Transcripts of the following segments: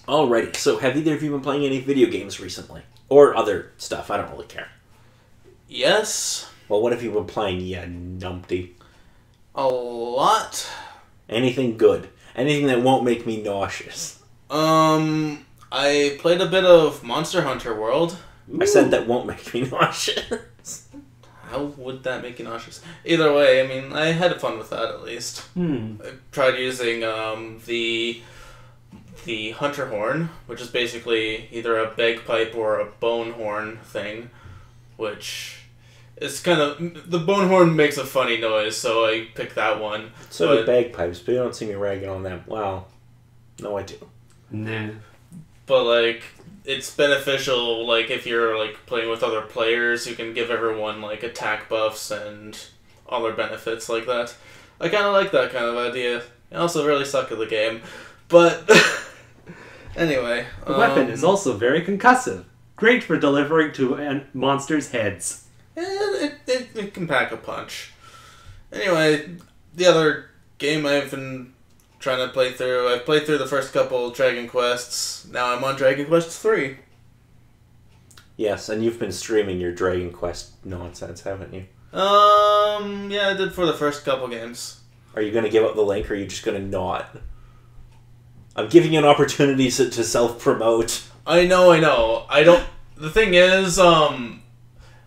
Alrighty, so have either of you been playing any video games recently? Or other stuff, I don't really care. Yes. Well, what have you been playing, you numpty? A lot. Anything good? Anything that won't make me nauseous? I played a bit of Monster Hunter World. I said that won't make me nauseous. How would that make you nauseous? Either way, I mean, I had fun with that at least. I tried using the hunter horn, which is basically either a bagpipe or a bone horn thing, which is kind of... The bone horn makes a funny noise, so I picked that one. So do bagpipes, but you don't see me ragging on them. Wow. No, I do. Nah. But, like, it's beneficial, like, if you're, like, playing with other players, you can give everyone, like, attack buffs and other benefits like that. I kind of like that kind of idea. I also really suck at the game. But, anyway. The weapon is also very concussive. Great for delivering to monsters' heads. It can pack a punch. Anyway, the other game I've been trying to play through, I've played through the first couple Dragon Quests. Now I'm on Dragon Quest 3. Yes, and you've been streaming your Dragon Quest nonsense, haven't you? Yeah, I did for the first couple games. Are you going to give up the link, or are you just going to not? I'm giving you an opportunity to self-promote. I know. I don't... The thing is,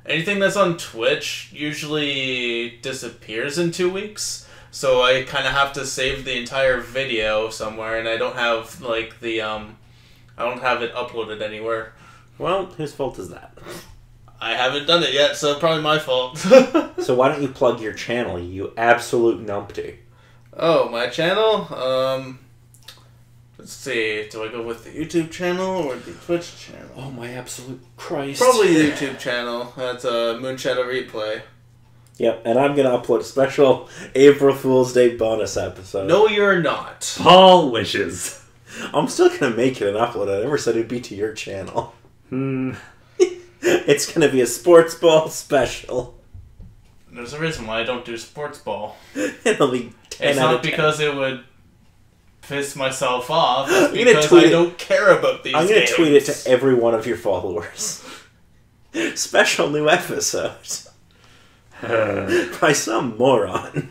anything that's on Twitch usually disappears in 2 weeks. So I kind of have to save the entire video somewhere, and I don't have, like, I don't have it uploaded anywhere. Well, whose fault is that? I haven't done it yet, so probably my fault. So why don't you plug your channel, you absolute numpty? Oh, my channel? Let's see, do I go with the YouTube channel or the Twitch channel? Oh, my absolute Christ. Probably the YouTube channel. That's Moonshadow Replay. Yep, and I'm going to upload a special April Fool's Day bonus episode. No, you're not. Paul wishes. I'm still going to make it and upload it. I never said it'd be to your channel. It's going to be a sports ball special. There's a reason why I don't do sports ball. It'll be 10 It's out not of 10. because it would piss myself off. It's because I don't care about these games. I'm going to tweet it to every one of your followers. Special new episode. By some moron.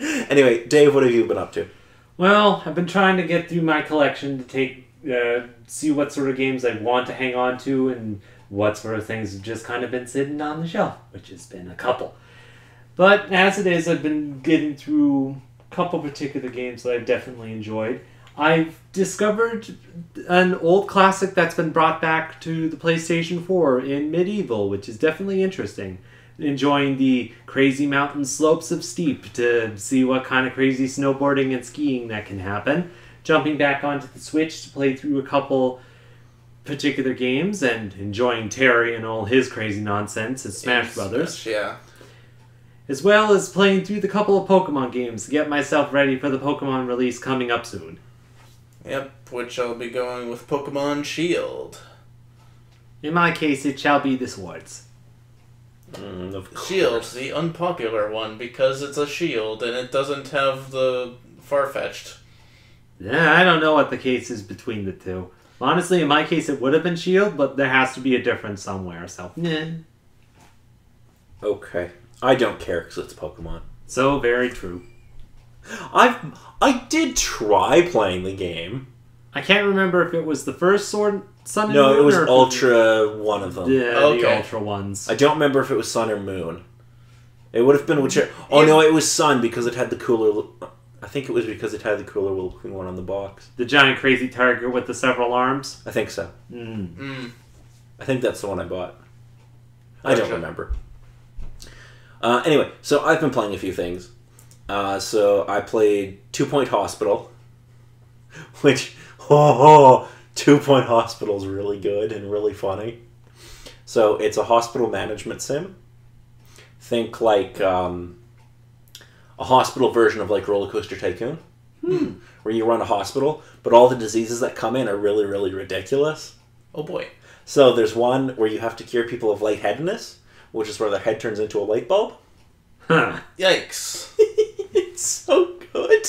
Anyway, Dave, what have you been up to? Well, I've been trying to get through my collection to see what sort of games I want to hang on to and what sort of things have just kind of been sitting on the shelf, which has been a couple. But as it is, I've been getting through a couple particular games that I've definitely enjoyed. I've discovered an old classic that's been brought back to the PlayStation 4 in MediEvil, which is definitely interesting. Enjoying the crazy mountain slopes of Steep to see what kind of crazy snowboarding and skiing that can happen. Jumping back onto the Switch to play through a couple particular games and enjoying Terry and all his crazy nonsense as Smash Brothers. Yeah. As well as playing through the couple of Pokemon games to get myself ready for the Pokemon release coming up soon. Yep, which I'll be going with Pokemon Shield. In my case, it shall be the Swords. Shield, the unpopular one, because it's a shield and it doesn't have the Farfetch'd. Yeah, I don't know what the case is between the two. Honestly, in my case, it would have been Shield, but there has to be a difference somewhere, so... Nah. Okay. I don't care because it's Pokemon. So very true. I did try playing the game. I can't remember if it was the first Sun and Moon. No, it was or Ultra one of them. Yeah, Okay. the Ultra ones. I don't remember if it was Sun or Moon. It would have been whichever... Oh, no, it was Sun because it had the cooler... I think it was because it had the cooler looking one on the box. The giant crazy tiger with the several arms? I think so. Mm. I think that's the one I bought. I don't remember. Anyway, so I've been playing a few things. So I played 2 Point Hospital, which, 2 Point Hospital is really good and really funny. So it's a hospital management sim. Think like a hospital version of like Roller Coaster Tycoon, where you run a hospital, but all the diseases that come in are really, really ridiculous. Oh boy. So there's one where you have to cure people of lightheadedness, which is where their head turns into a light bulb. Huh. Yikes. It's so good.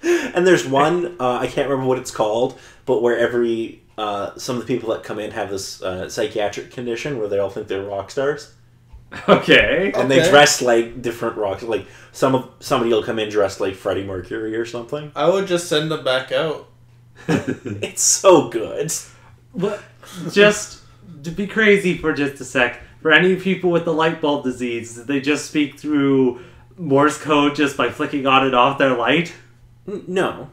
And there's one, I can't remember what it's called, but where some of the people that come in have this psychiatric condition where they all think they're rock stars. Okay. And they dress like different rocks. Like somebody will come in dressed like Freddie Mercury or something. I would just send them back out. It's so good. But just to be crazy for just a sec, for any people with the light bulb disease, they just speak through Morse code just by flicking on and off their light? No,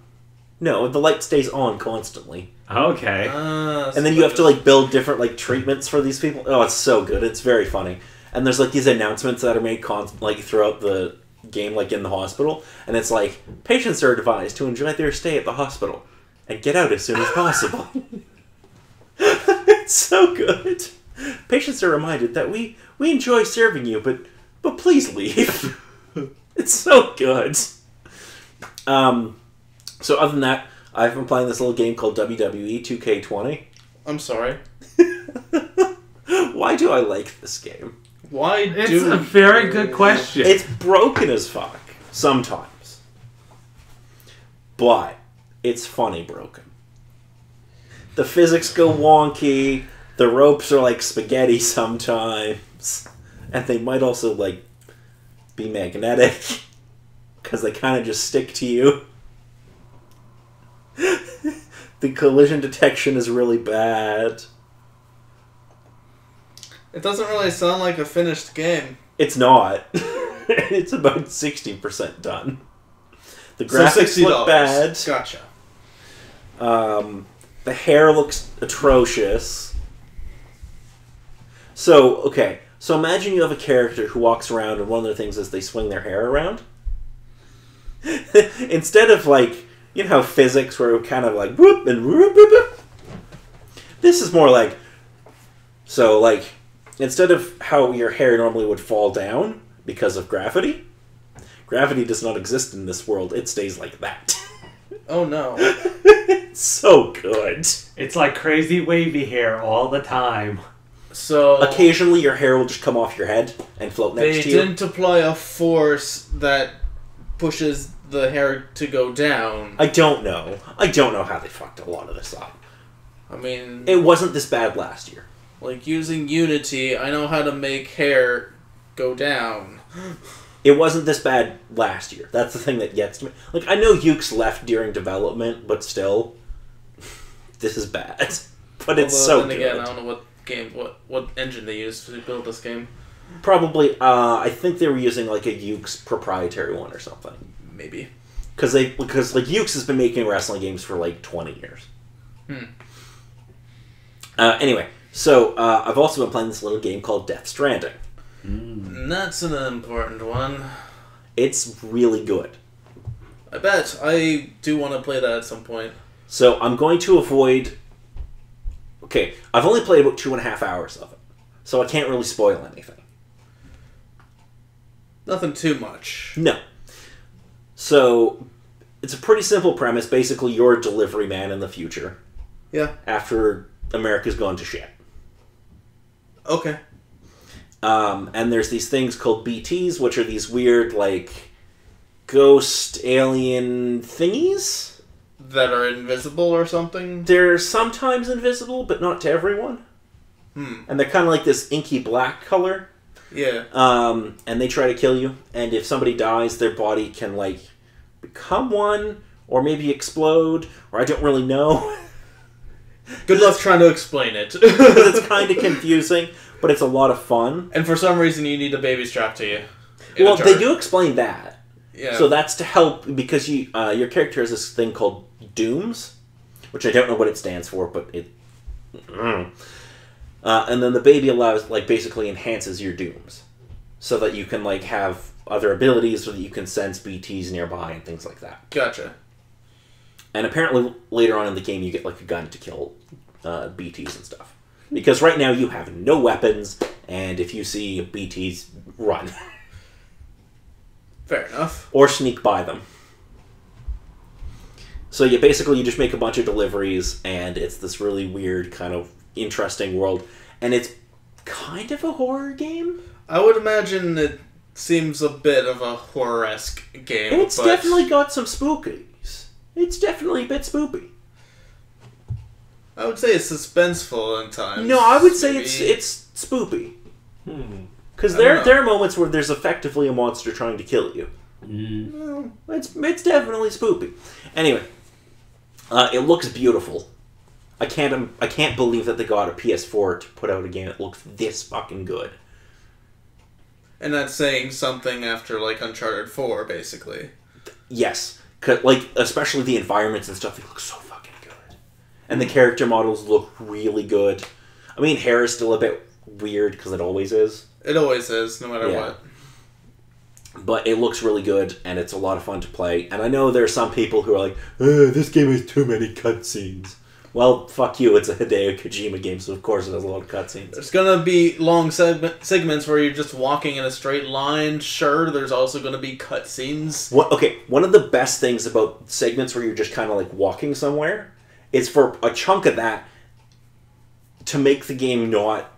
the light stays on constantly. Okay. And then you have to like build different like treatments for these people. Oh, it's so good. It's very funny. And there's like these announcements that are made like throughout the game, like in the hospital, and it's like patients are advised to enjoy their stay at the hospital and get out as soon as possible. It's so good. Patients are reminded that we enjoy serving you, but please leave. It's so good. So other than that, I've been playing this little game called WWE 2K20. I'm sorry. Why do I like this game? It's a very good question. It's broken as fuck sometimes, but it's funny broken. The physics go wonky. The ropes are like spaghetti sometimes, and they might also like be magnetic because they kind of just stick to you. The collision detection is really bad. It doesn't really sound like a finished game. It's not. It's about 60% done. The graphics look bad. Gotcha. The hair looks atrocious. So imagine you have a character who walks around and one of their things is they swing their hair around. Instead of like, you know how physics where it kind of like whoop and whoop, whoop, whoop. This is more like, so like, instead of how your hair normally would fall down because of gravity does not exist in this world. It stays like that. Oh no. It's so good. It's like crazy wavy hair all the time. So occasionally your hair will just come off your head and float next to you. They didn't apply a force that pushes the hair to go down. I don't know how they fucked a lot of this up. I mean, it wasn't this bad last year. Like using Unity, I know how to make hair go down. It wasn't this bad last year. That's the thing that gets me. Like, I know Ukes left during development, but still, this is bad. But it's so good. Again, I don't know what engine they used to build this game. Probably, I think they were using like a Ukes proprietary one or something. Maybe. Because like Ukes has been making wrestling games for like 20 years. Anyway, so I've also been playing this little game called Death Stranding. That's an important one. It's really good. I bet. I do want to play that at some point. So I'm going to avoid... Okay, I've only played about 2.5 hours of it. So I can't really spoil anything. Nothing too much. No. So, it's a pretty simple premise. Basically, you're a delivery man in the future. Yeah. After America's gone to shit. Okay. And there's these things called BTs, which are these weird, like, ghost alien thingies. That are invisible or something? They're sometimes invisible, but not to everyone. And they're kind of like this inky black color. Yeah. And they try to kill you. And if somebody dies, their body can, like, become one, or maybe explode, or I don't really know. Good luck trying to explain it. It's kind of confusing, but it's a lot of fun. And for some reason, you need a baby strapped to you. Well, they do explain that. Yeah. So that's to help, because your character has this thing called Dooms, which I don't know what it stands for, but it... and then the baby basically enhances your Dooms. So that you can, like, have other abilities, so that you can sense BTs nearby and things like that. Gotcha. And apparently, later on in the game, you get, like, a gun to kill BTs and stuff. Because right now, you have no weapons, and if you see BTs, run. Fair enough. Or sneak by them. So you just make a bunch of deliveries, and it's this really weird, kind of interesting world. And it's kind of a horror game. I would imagine it seems a bit of a horror-esque game. It's definitely got some spookies. It's definitely a bit spoopy. I would say it's suspenseful in times. No, I would say maybe. it's spoopy. Because there are moments where there's effectively a monster trying to kill you. Well, It's definitely spoopy. Anyway, it looks beautiful. I can't believe that they got a PS4 to put out a game that looks this fucking good. and that's saying something after like Uncharted 4, basically. Yes, like especially the environments and stuff, they look so fucking good, and the character models look really good. I mean, hair is still a bit weird because it always is. It always is, no matter Yeah. what. But it looks really good, and it's a lot of fun to play. And I know there are some people who are like, this game has too many cutscenes. Well, fuck you, it's a Hideo Kojima game, so of course it has a lot of cutscenes. There's gonna be long segments where you're just walking in a straight line. Sure, there's also gonna be cutscenes. One of the best things about segments where you're just kind of like walking somewhere is for a chunk of that, to make the game not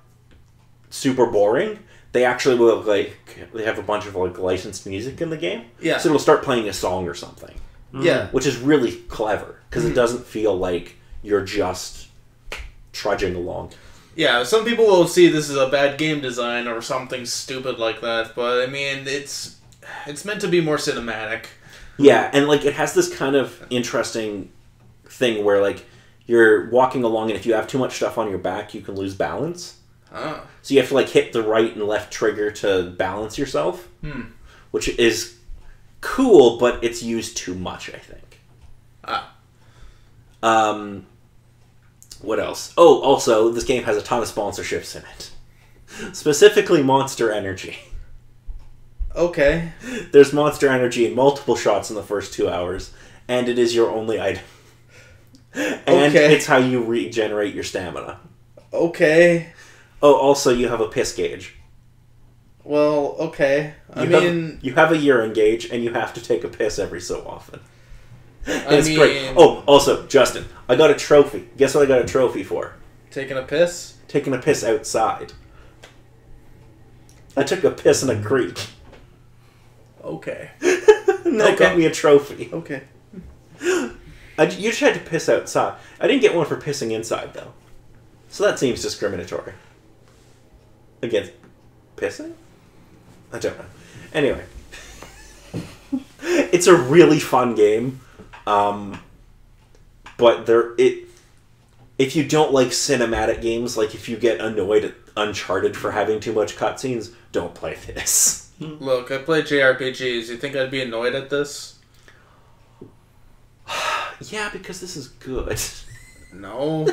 super boring, they actually will, like, they have a bunch of, like, licensed music in the game. Yeah. So it'll start playing a song or something. Yeah. Which is really clever, because it doesn't feel like you're just trudging along. Yeah, some people will see this as a bad game design or something stupid like that, but I mean, it's meant to be more cinematic. Yeah, and, like, it has this kind of interesting thing where, like, you're walking along, and if you have too much stuff on your back, you can lose balance. Oh. So you have to, like, hit the right and left trigger to balance yourself. Which is cool, but it's used too much, I think. What else? Oh, also, this game has a ton of sponsorships in it. Specifically Monster Energy. Okay. There's Monster Energy in multiple shots in the first 2 hours, and it is your only item. And it's how you regenerate your stamina. Okay. Oh, also, you have a piss gauge. Well, okay. You have a urine gauge, and you have to take a piss every so often. It's mean, great. Oh, also, Justin, I got a trophy. Guess what I got a trophy for? taking a piss? Taking a piss outside. I took a piss in a creek. Okay. And that got me a trophy. Okay. You just had to piss outside. I didn't get one for pissing inside, though. So that seems discriminatory. Against pissing? I don't know. Anyway. It's a really fun game. But if you don't like cinematic games, like if you get annoyed at Uncharted for having too much cutscenes, don't play this. Look, I play JRPGs. You think I'd be annoyed at this? Yeah, because this is good. No.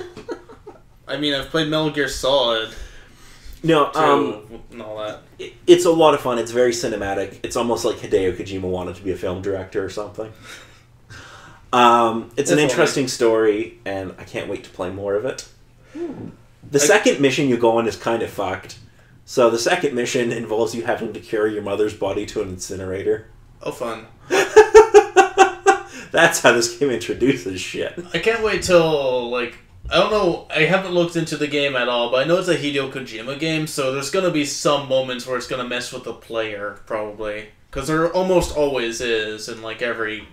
I mean, I've played Metal Gear Solid. No, 2 and all that. It's a lot of fun. It's very cinematic. It's almost like Hideo Kojima wanted to be a film director or something. It's an interesting story, and I can't wait to play more of it. The second mission you go on is kind of fucked. So the second mission involves you having to carry your mother's body to an incinerator. Oh, fun. That's how this game introduces shit. I can't wait till, like, I don't know, I haven't looked into the game at all, but I know it's a Hideo Kojima game, so there's gonna be some moments where it's gonna mess with the player, probably. Because there almost always is in, like, every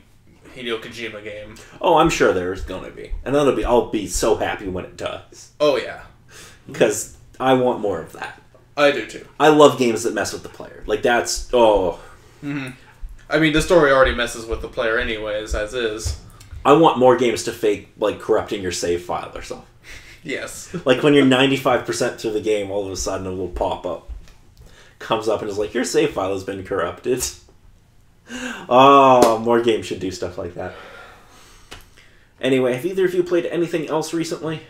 Hideo Kojima game. Oh, I'm sure there's gonna be. And I'll be so happy when it does. Oh, yeah. Because I want more of that. I do, too. I love games that mess with the player. Like, that's... Oh... Mm-hmm. I mean, the story already messes with the player anyways, as is. I want more games to fake, like, corrupting your save file or something. Yes. Like, when you're 95% through the game, all of a sudden a little pop-up comes up and is like, your save file has been corrupted. Oh, more games should do stuff like that. Anyway, have either of you played anything else recently?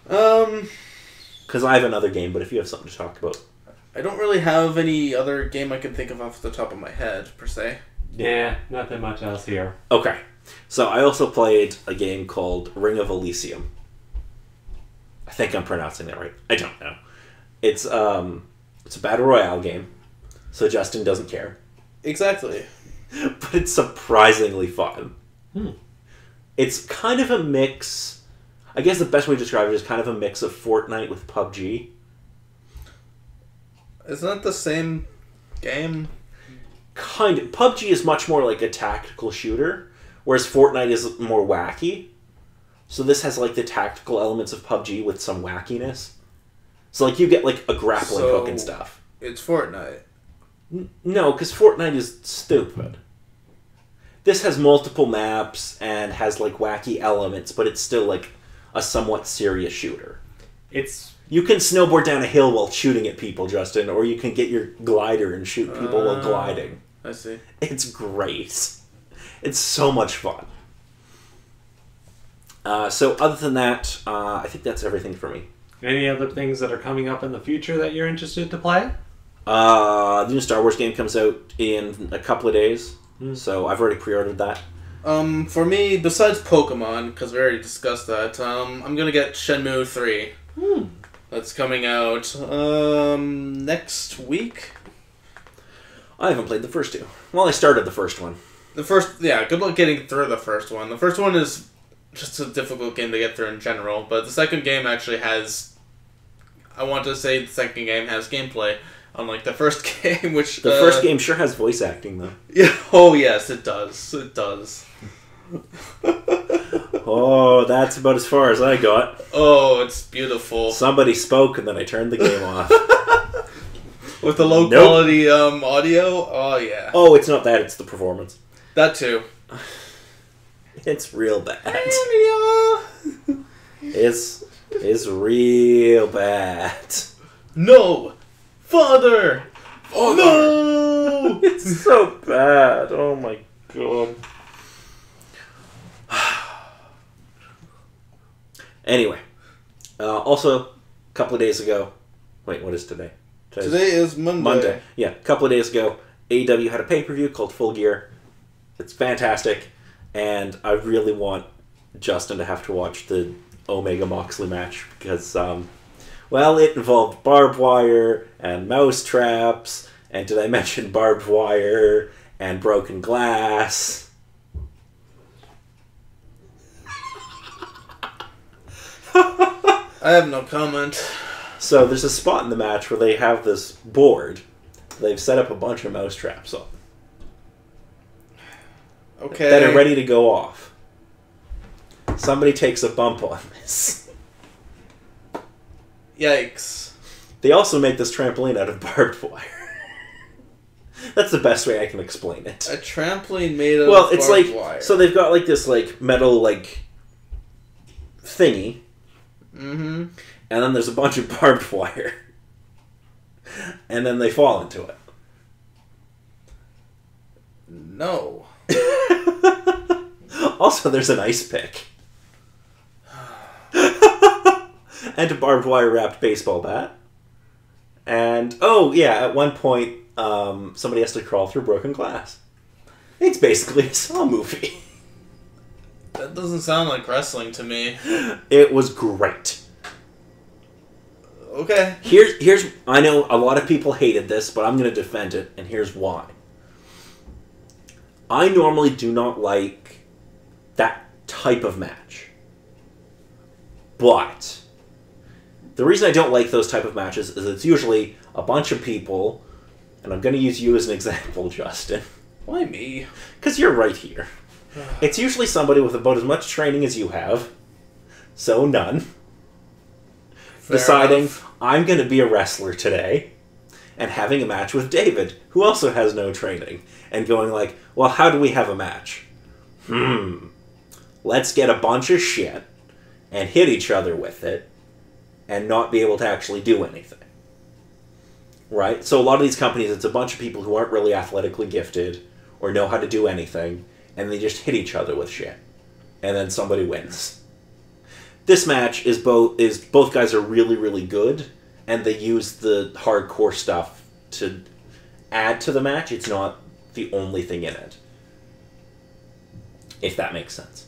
Because I have another game, but if you have something to talk about. I don't really have any other game I can think of off the top of my head, per se. Yeah, nothing much else here. Okay. So I also played a game called Ring of Elysium. I think I'm pronouncing that right. I don't know. It's a battle royale game, so Justin doesn't care. Exactly. But it's surprisingly fun. It's kind of a mix... I guess the best way to describe it is kind of a mix of Fortnite with PUBG. Isn't that the same game? Kind of. PUBG is much more like a tactical shooter. Whereas Fortnite is more wacky. So this has, like, the tactical elements of PUBG with some wackiness. So, like, you get, like, a grappling hook and stuff. It's Fortnite. No, because Fortnite is stupid. This has multiple maps and has, like, wacky elements, but it's still, like, a somewhat serious shooter. You can snowboard down a hill while shooting at people, Justin, or you can get your glider and shoot people while gliding. I see. It's great. It's so much fun. So other than that, I think that's everything for me. Any other things that are coming up in the future that you're interested to play? The new Star Wars game comes out in a couple of days, so I've already pre-ordered that. For me, besides Pokemon, because we already discussed that, I'm gonna get Shenmue 3. That's coming out next week. I haven't played the first two. Well, I started the first one. Good luck getting through the first one. The first one is just a difficult game to get through in general, but the second game actually has... I want to say the second game has gameplay, unlike the first game, which... The first game sure has voice acting, though. Yeah. Oh, yes, it does. It does. Oh, that's about as far as I got. Oh, it's beautiful. Somebody spoke, and then I turned the game off. With the low quality audio? Oh, yeah. Oh, it's not that, it's the performance. That too. It's real bad. It's real bad. No! Father! Oh, no! It's so bad. Oh my god. Anyway. Also, a couple of days ago... Wait, what is today? Today is Monday. Yeah, a couple of days ago, AEW had a pay-per-view called Full Gear. It's fantastic, and I really want Justin to have to watch the Omega Moxley match, because, well, it involved barbed wire, and mouse traps, and did I mention barbed wire, and broken glass? I have no comment. So there's a spot in the match where they have this board. They've set up a bunch of mouse traps up. Okay. That are ready to go off. Somebody takes a bump on this. Yikes. They also make this trampoline out of barbed wire. That's the best way I can explain it. A trampoline made of barbed wire. So they've got like this like metal like thingy. Mm-hmm. And then there's a bunch of barbed wire. And then they fall into it. No. Also, there's an ice pick. And a barbed wire wrapped baseball bat. And, oh yeah, at one point, somebody has to crawl through broken glass. It's basically a Saw movie. That doesn't sound like wrestling to me. It was great. Okay. Here's I know a lot of people hated this, but I'm going to defend it, and here's why. I normally do not like that type of match. But the reason I don't like those type of matches is it's usually a bunch of people, and I'm going to use you as an example, Justin. Why me? Because you're right here. It's usually somebody with about as much training as you have, so none. Fair deciding, enough. I'm going to be a wrestler today, and having a match with David, who also has no training, and going like, well, how do we have a match? Let's get a bunch of shit, and hit each other with it, and not be able to actually do anything. Right? So a lot of these companies, it's a bunch of people who aren't really athletically gifted, or know how to do anything, and they just hit each other with shit. And then somebody wins. This match is both guys are really, really good, and they use the hardcore stuff to add to the match. It's not the only thing in it. If that makes sense.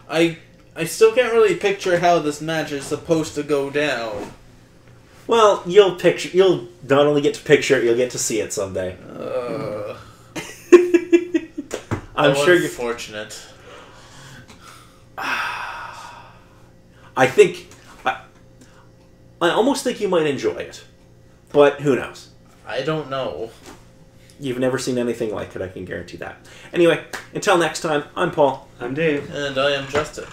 I still can't really picture how this match is supposed to go down. Well, you'll not only get to picture it, you'll get to see it someday. I'm sure you're fortunate. I think I almost think you might enjoy it, but who knows? I don't know. You've never seen anything like it, I can guarantee that. Anyway, until next time, I'm Paul. I'm Dave. And I am Justin.